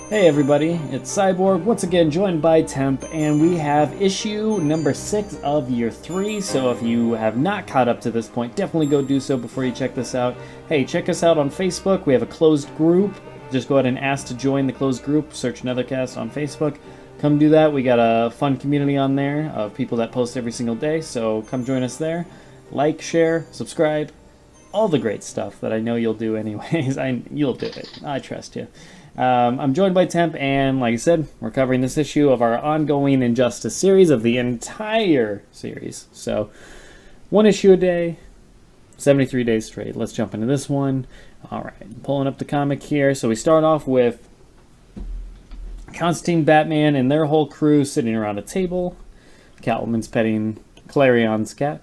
Hey everybody, it's Cyborg, once again joined by Temp, and we have issue number 6 of year 3, so if you have not caught up to this point, definitely go do so before you check this out. Hey, check us out on Facebook, we have a closed group, just go ahead and ask to join the closed group, search Nethercast on Facebook, come do that, we got a fun community on there of people that post every single day, so come join us there, like, share, subscribe, all the great stuff that I know you'll do anyways. You'll do it, I trust you. I'm joined by Temp, and like I said, we're covering this issue of our ongoing Injustice series of the entire series. So, one issue a day, 73 days straight. Let's jump into this one. Alright, pulling up the comic here. So we start off with Constantine, Batman, and their whole crew sitting around a table. Catwoman's petting Clarion's cat.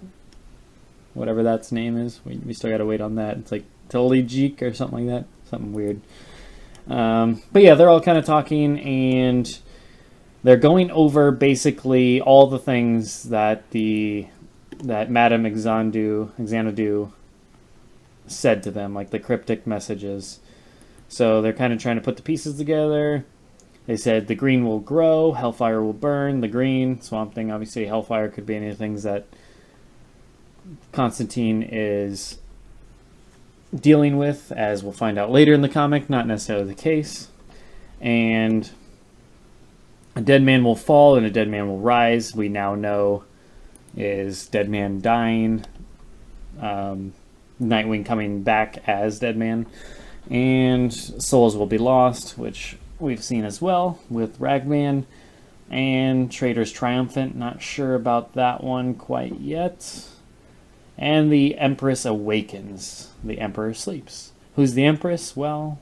Whatever that's name is. We still gotta wait on that. It's like Jeek or something like that. Something weird. But yeah, they're all kind of talking, and they're going over basically all the things that Madame Xanadu said to them, like the cryptic messages. So they're kind of trying to put the pieces together. They said the green will grow, hellfire will burn. The green, Swamp Thing, obviously hellfire could be any of the things that Constantine is dealing with, as we'll find out later in the comic, not necessarily the case. And a dead man will fall and a dead man will rise. We now know is Dead Man dying, Nightwing coming back as Dead Man, and souls will be lost, which we've seen as well with Ragman, and Traitors Triumphant. Not sure about that one quite yet. And the Empress awakens. The Emperor sleeps. Who's the Empress? Well,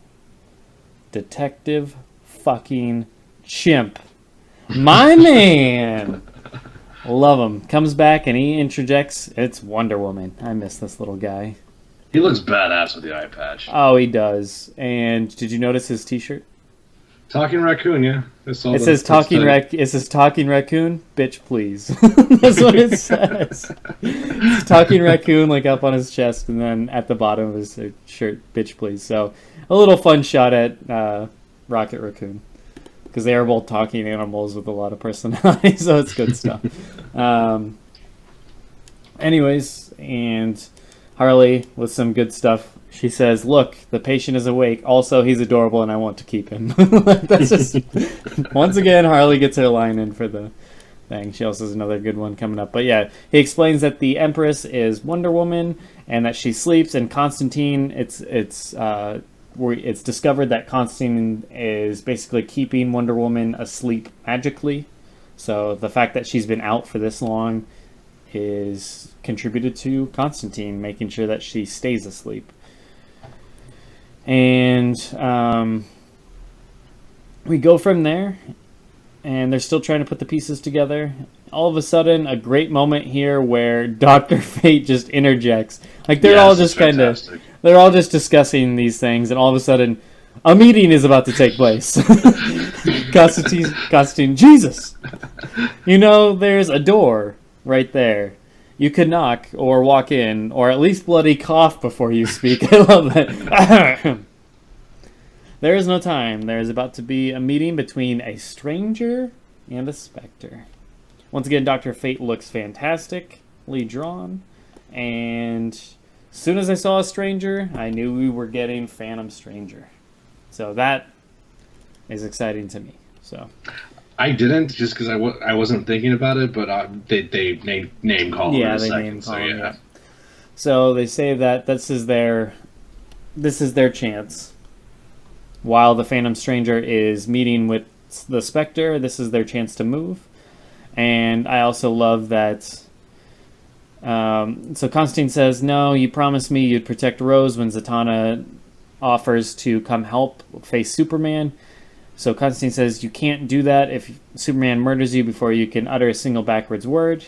Detective fucking Chimp. My man! Love him. Comes back and he interjects. It's Wonder Woman. I miss this little guy. He looks badass with the eye patch. Oh, he does. And did you notice his t-shirt? Talking raccoon, yeah. It says talking raccoon, bitch please. That's what it says. It's talking raccoon like up on his chest, and then at the bottom of his shirt, bitch please. So a little fun shot at Rocket Raccoon, because they are both talking animals with a lot of personality, so it's good stuff. Anyways, and Harley with some good stuff. She says, look, the patient is awake. Also, he's adorable and I want to keep him. That's just... Once again, Harley gets her line in for the thing. She also has another good one coming up. But yeah, he explains that the Empress is Wonder Woman and that she sleeps. And Constantine, it's discovered that Constantine is basically keeping Wonder Woman asleep magically. So the fact that she's been out for this long is contributed to Constantine making sure that she stays asleep. And we go from there, and they're still trying to put the pieces together. All of a sudden, a great moment here where Dr. Fate just interjects. Like, they're all just they're all just discussing these things, and all of a sudden, a meeting is about to take place. Constantine, Jesus! You know, there's a door right there. You could knock or walk in, or at least bloody cough before you speak. I love that. There is no time. There is about to be a meeting between a stranger and a specter. Once again, Dr. Fate looks fantastically drawn. And as soon as I saw a stranger, I knew we were getting Phantom Stranger. So that is exciting to me. So I didn't, just because I wasn't thinking about it, but they name call him in a second. So yeah. So they say that this is their chance. While the Phantom Stranger is meeting with the Spectre, this is their chance to move. And I also love that. So Constantine says, "No, you promised me you'd protect Rose when Zatanna offers to come help face Superman." So Constantine says, you can't do that if Superman murders you before you can utter a single backwards word.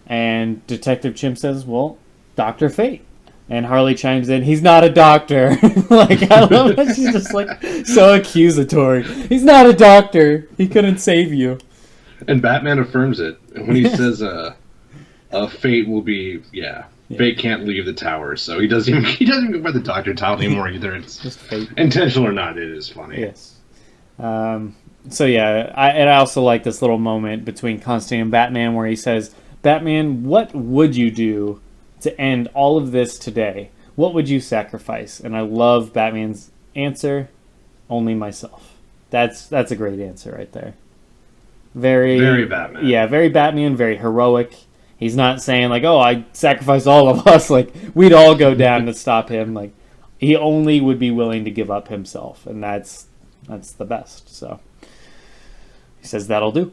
And Detective Chimp says, well, Dr. Fate. And Harley chimes in, he's not a doctor. Like, I love that she's just like so accusatory. He's not a doctor. He couldn't save you. And Batman affirms it. When he says, Fate will be, Fate can't leave the tower, so he doesn't even go by the doctor title anymore either. It's just Fate. Intentional or not, it is funny. Yes. So yeah, I also like this little moment between Constantine and Batman where he says, "Batman, what would you do to end all of this today? What would you sacrifice?" And I love Batman's answer, "Only myself." That's a great answer right there. Very Batman. Yeah, very Batman, very heroic. He's not saying like, "Oh, I sacrifice all of us." Like we'd all go down to stop him. Like he only would be willing to give up himself, and that's the best. So he says that'll do.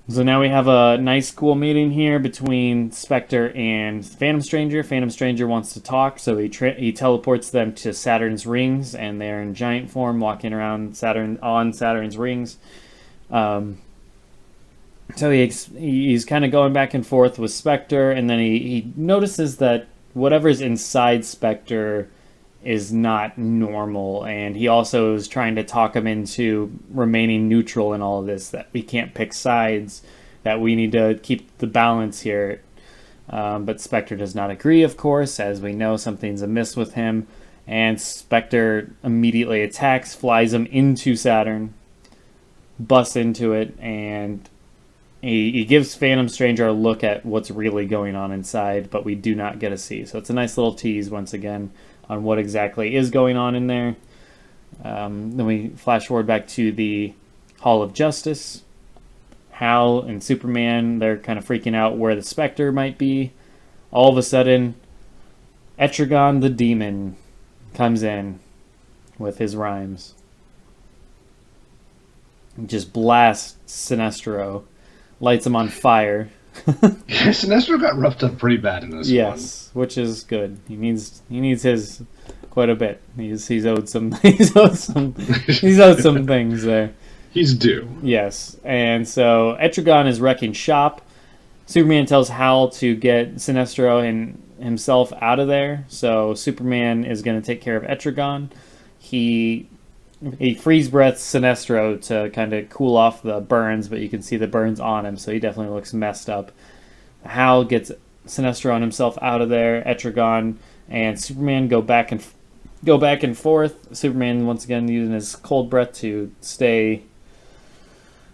So now we have a nice, cool meeting here between Spectre and Phantom Stranger. Phantom Stranger wants to talk, so he teleports them to Saturn's rings, and they're in giant form, walking around Saturn's rings. So he's kind of going back and forth with Spectre, and then he notices that whatever's inside Spectre is not normal, and he also is trying to talk him into remaining neutral in all of this, that we can't pick sides, that we need to keep the balance here. But Spectre does not agree, of course, as we know something's amiss with him, and Spectre immediately attacks, flies him into Saturn, busts into it, and he gives Phantom Stranger a look at what's really going on inside, but we do not get to see. So it's a nice little tease, once again, on what exactly is going on in there. Then we flash forward back to the Hall of Justice. Hal and Superman, they're kind of freaking out where the Spectre might be. All of a sudden, Etrigan the Demon comes in with his rhymes. Just blasts Sinestro, lights him on fire. Yeah, Sinestro got roughed up pretty bad in this one. Yes, which is good. He needs his quite a bit. He's owed some he's owed some things there. He's due. Yes, and so Etrigan is wrecking shop. Superman tells Hal to get Sinestro and himself out of there. So Superman is going to take care of Etrigan. He freeze breaths Sinestro to kind of cool off the burns, but you can see the burns on him, so he definitely looks messed up. Hal gets Sinestro and himself out of there. Etrigan and Superman go back and forth. Superman once again using his cold breath to stay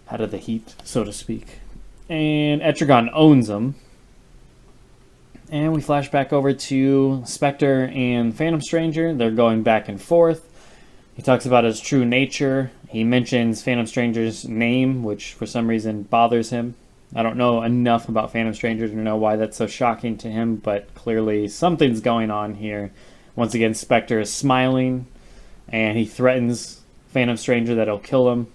out of the heat, so to speak. And Etrigan owns him. And we flash back over to Spectre and Phantom Stranger. They're going back and forth. He talks about his true nature. He mentions Phantom Stranger's name, which for some reason bothers him. I don't know enough about Phantom Stranger to know why that's so shocking to him, but clearly something's going on here. Once again, Spectre is smiling, and he threatens Phantom Stranger that he'll kill him.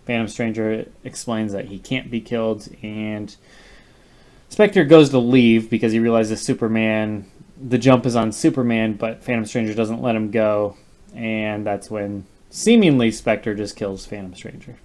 Phantom Stranger explains that he can't be killed, and Spectre goes to leave because he realizes the jump is on Superman, but Phantom Stranger doesn't let him go. And that's when seemingly Spectre just kills Phantom Stranger.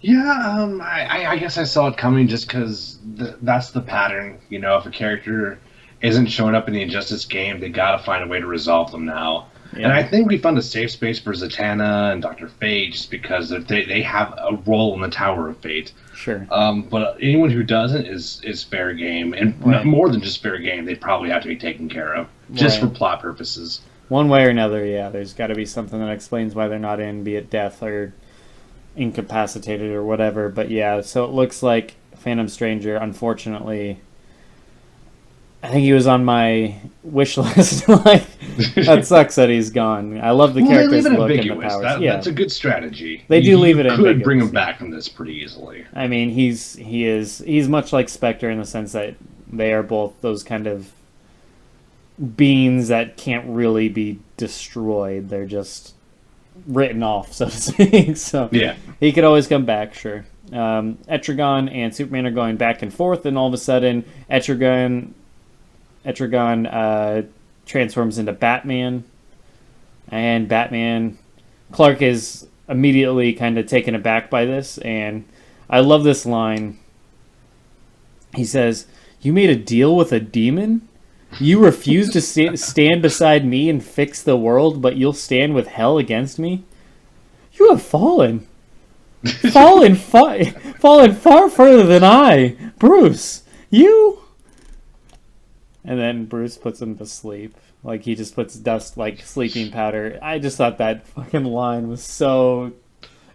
Yeah, I guess I saw it coming just because that's the pattern. You know, if a character isn't showing up in the Injustice game, they got to find a way to resolve them now. Yeah. And I think we found a safe space for Zatanna and Dr. Fate just because they have a role in the Tower of Fate. Sure. But anyone who doesn't is fair game. And more than just fair game, they probably have to be taken care of just for plot purposes. One way or another, yeah. There's got to be something that explains why they're not in, be it death or incapacitated or whatever. But yeah, so it looks like Phantom Stranger, unfortunately, I think he was on my wish list. Like, that sucks that he's gone. I love the character's look and the powers. That's a good strategy. They do leave it ambiguous. You could bring him back from this pretty easily. I mean, he's much like Spectre in the sense that they are both those kind of beings that can't really be destroyed. They're just written off, so to speak. So yeah, he could always come back, sure. Etrigan and Superman are going back and forth, and all of a sudden Etrigan transforms into Batman, and Clark is immediately kind of taken aback by this, and I love this line. He says, "You made a deal with a demon? You refuse to stand beside me and fix the world, but you'll stand with hell against me? You have fallen far, far further than I, Bruce. You..." And then Bruce puts him to sleep. Like, he just puts dust, like, sleeping powder. I just thought that fucking line was so...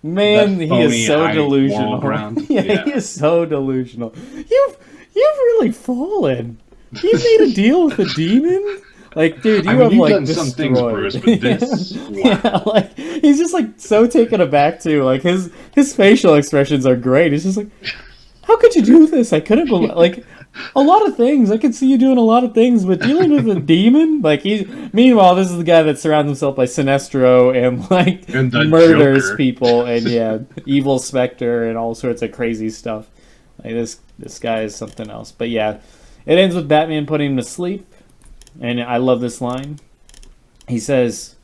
Man, he is so delusional. Yeah, he is so delusional. You've really fallen. You made a deal with a demon? Like, dude, you've done some things, Bruce, but this... Yeah, like, he's just, like, so taken aback, too. Like, his facial expressions are great. He's just like, how could you do this? I couldn't believe... Like... A lot of things. I could see you doing a lot of things, but dealing with a demon, like meanwhile, this is the guy that surrounds himself by Sinestro and murders Joker. People and evil Spectre and all sorts of crazy stuff. Like this guy is something else. But yeah, it ends with Batman putting him to sleep, and I love this line. He says,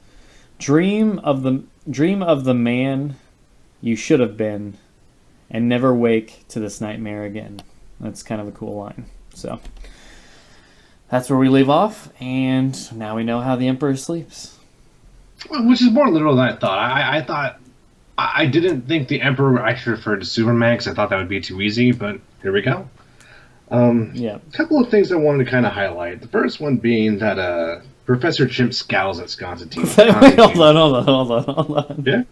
"Dream of the man you should have been, and never wake to this nightmare again." That's kind of a cool line. So that's where we leave off, and now we know how the Emperor sleeps. Which is more literal than I thought. I thought I didn't think the Emperor actually referred to Superman because I thought that would be too easy, but here we go. A couple of things I wanted to kind of highlight. The first one being that Professor Chimp scowls at Constantine. Wait, hold on. Yeah?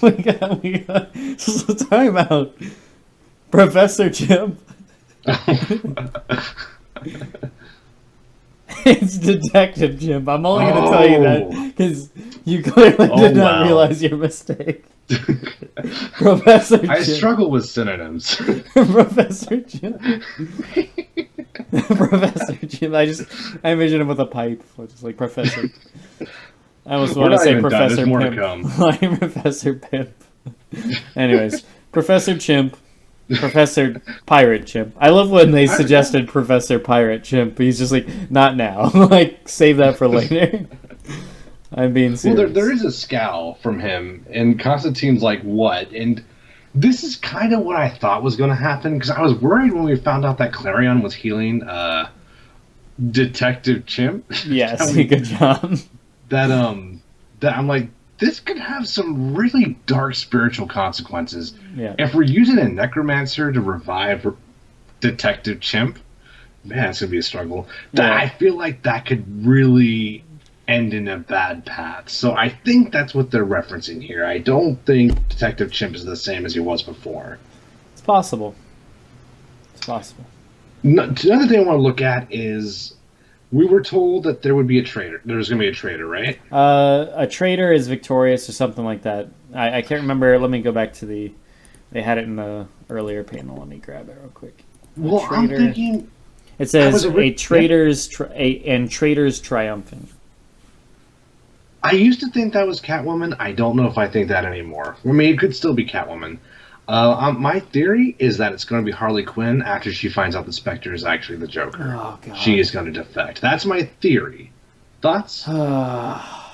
we got time out. Professor Chimp. It's Detective Chimp. I'm only going to tell you that because you clearly did not realize your mistake. Professor Chimp. I struggle with synonyms. Professor Chimp. Professor Chimp. I envision him with a pipe, just like Professor. I almost want to say Professor Pimp. Like Professor Pimp. Anyways, Professor Chimp. Professor Pirate Chimp. I love when they suggested Professor Pirate Chimp. He's just like, not now. Like, save that for later. I'm being serious. Well, there is a scowl from him, and Constantine's like, what? And this is kind of what I thought was going to happen, because I was worried when we found out that Clarion was healing Detective Chimp. Yes, good job. That I'm like, this could have some really dark spiritual consequences. Yeah. If we're using a necromancer to revive Detective Chimp, man, it's going to be a struggle. Yeah. I feel like that could really end in a bad path. So I think that's what they're referencing here. I don't think Detective Chimp is the same as he was before. It's possible. Another thing I want to look at is... We were told that there would be a traitor. There was going to be a traitor, right? A traitor is victorious or something like that. I can't remember. Let me go back to the... They had it in the earlier panel. Let me grab it real quick. Well, I'm thinking... It says, traitors triumphant. I used to think that was Catwoman. I don't know if I think that anymore. I mean, it could still be Catwoman. My theory is that it's going to be Harley Quinn after she finds out the Spectre is actually the Joker. Oh, God. She is going to defect. That's my theory. Thoughts? I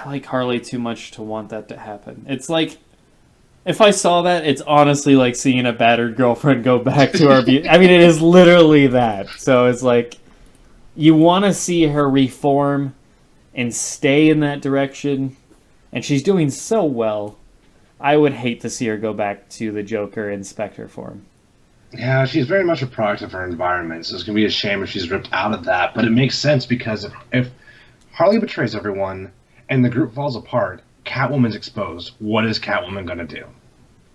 like Harley too much to want that to happen. It's like, if I saw that, it's honestly like seeing a battered girlfriend go back to her beauty. I mean, it is literally that. So it's like, you want to see her reform and stay in that direction, and she's doing so well. I would hate to see her go back to the Joker in Spectre form. Yeah, she's very much a product of her environment, so it's going to be a shame if she's ripped out of that. But it makes sense because if Harley betrays everyone and the group falls apart, Catwoman's exposed. What is Catwoman going to do?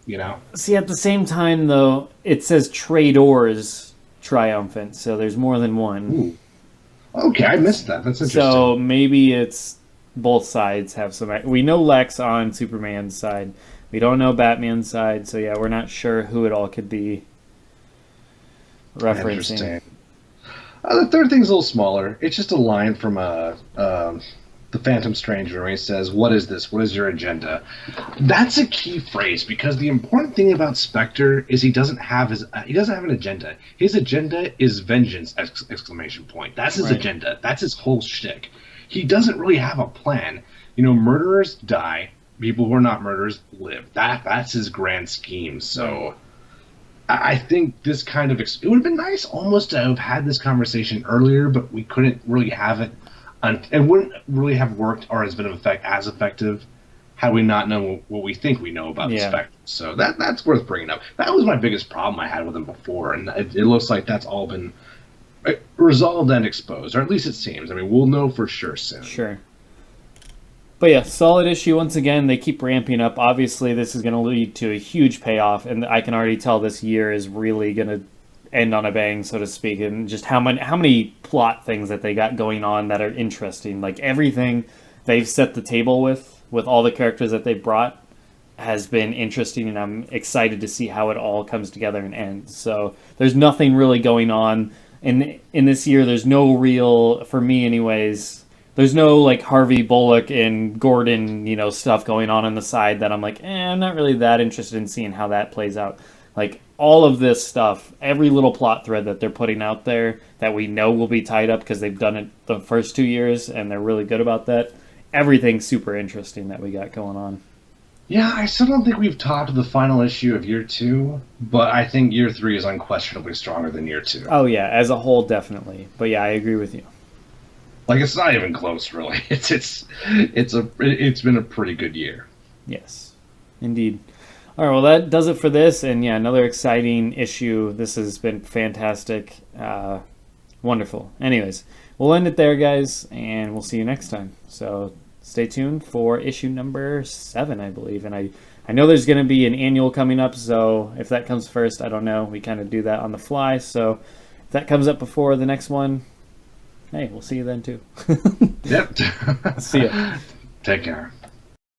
You know? See, at the same time, though, it says traitors triumphant, so there's more than one. Ooh. Okay, I missed that. That's interesting. So maybe it's both sides have some... We know Lex on Superman's side. We don't know Batman's side, so yeah, we're not sure who it all could be referencing. Interesting. The third thing's a little smaller. It's just a line from the Phantom Stranger where he says, "What is this? What is your agenda?" That's a key phrase because the important thing about Spectre is he doesn't have an agenda. His agenda is vengeance! Exclamation point. That's his agenda. That's his whole shtick. He doesn't really have a plan. You know, murderers die. People who are not murderers live. That's his grand scheme. So I think this kind of... It would have been nice almost to have had this conversation earlier, but we couldn't really have it. It wouldn't really have worked or has been as effective had we not known what we think we know about the Spectre. So that's worth bringing up. That was my biggest problem I had with him before, and it looks like that's all been resolved and exposed, or at least it seems. I mean, we'll know for sure soon. Sure. But yeah, solid issue once again. They keep ramping up. Obviously, this is going to lead to a huge payoff, and I can already tell this year is really going to end on a bang, so to speak. And just how many plot things that they got going on that are interesting. Like everything they've set the table with all the characters that they've brought has been interesting, and I'm excited to see how it all comes together and ends. So there's nothing really going on in this year. There's no real, for me anyways. There's no like Harvey Bullock and Gordon, stuff going on the side that I'm like, I'm not really that interested in seeing how that plays out. Like all of this stuff, every little plot thread that they're putting out there that we know will be tied up because they've done it the first 2 years and they're really good about that. Everything's super interesting that we got going on. Yeah, I still don't think we've topped the final issue of year 2, but I think year 3 is unquestionably stronger than year 2. Oh yeah, as a whole, definitely. But yeah, I agree with you. Like it's not even close, really. It's been a pretty good year. Yes, indeed. All right, well that does it for this, and yeah, another exciting issue. This has been fantastic, wonderful. Anyways, we'll end it there, guys, and we'll see you next time. So stay tuned for issue number 7, I believe, and I know there's going to be an annual coming up. So if that comes first, I don't know. We kind of do that on the fly. So if that comes up before the next one, hey, we'll see you then too. Yep. See ya. Take care.